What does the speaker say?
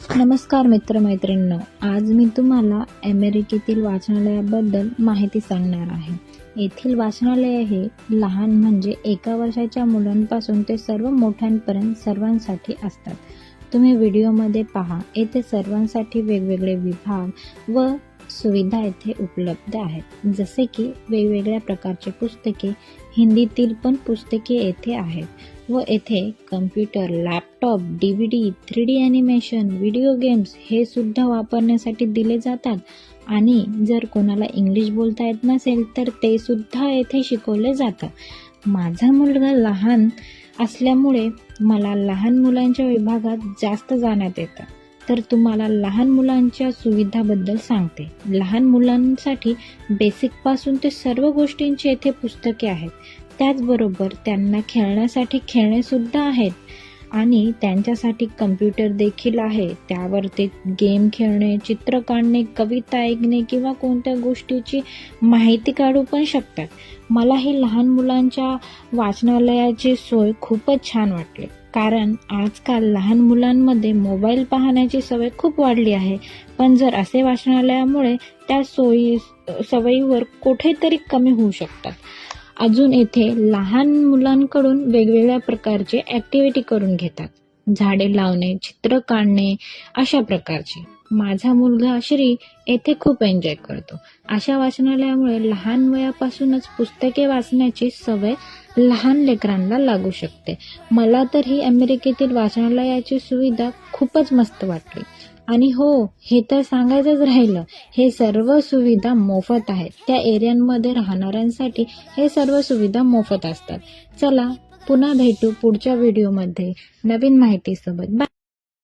नमस्कार मित्रमैत्रिणींनो, आज मी तुम्हाला अमेरिकेतील वाचनालयाबद्दल माहिती सांगणार आहे. येथील वाचनालय हे लहान म्हणजे 1 वर्षाच्या मुलांपासून ते सर्व मोठ्यांपर्यंत सर्वांसाठी असतात. तुम्ही व्हिडिओमध्ये पहा, येथे सर्वांसाठी वेगवेगळे विभाग व सुविधा येथे उपलब्ध आहेत. जसे की वेगवेगळ्या प्रकारचे पुस्तके, हिंदीतील पण पुस्तके येथे आहेत व येथे computer, laptop, DVD, 3D animation, video games हे सुद्धा वापरण्यासाठी दिले जातात. आणि जर कोणाला इंग्लिश बोलता येत नसेल तर ते सुद्धा येथे शिकवले जातं. माझा मुलगा लहान असल्यामुळे मला लहान मुलांच्या विभागात जास्त जाण्यात येतं. तर तुम्हाला लहान मुलांच्या सुविधाबद्दल सांगते. लहान मुलांसाठी बेसिकपासून ते सर्व गोष्टींची येथे पुस्तके आहेत. त्याचबरोबर त्यांना खेळण्यासाठी खेळणे सुद्धा आहेत आणि त्यांच्यासाठी कम्प्युटर देखील आहे. त्यावर ते गेम खेळणे, चित्र काढणे, कविता ऐकणे किंवा कोणत्या गोष्टीची माहिती काढू पण शकतात. मला ही लहान मुलांच्या वाचनालयाची सोय खूपच छान वाटली. कारण आजकाल लहान मुलांमध्ये मोबाईल पाहण्याची सवय खूप वाढली आहे. पण जर असे वाचनालयामुळे त्या सवयीवर कुठेतरी कमी होऊ शकतात. अजून येथे लहान मुलांकडून वेगवेगळ्या प्रकारचे ॲक्टिव्हिटी करून घेतात. झाडे लावणे, चित्र काढणे अशा प्रकारचे. माझा मुलगा श्री येथे खूप एन्जॉय करतो. अशा वाचनालयामुळे लहान वयापासूनच पुस्तके वाचण्याची सवय लहान लेकरांना लागू शकते. मला तर ही अमेरिकेतील वाचनालयाची सुविधा खूपच मस्त वाटली. आणि हो, हे तर सांगायचंच राहिलं, हे सर्व सुविधा मोफत आहेत. त्या एरियांमध्ये राहणाऱ्यांसाठी हे सर्व सुविधा मोफत असतात. चला पुन्हा भेटू पुढच्या व्हिडिओमध्ये नवीन माहितीसोबत. बाय.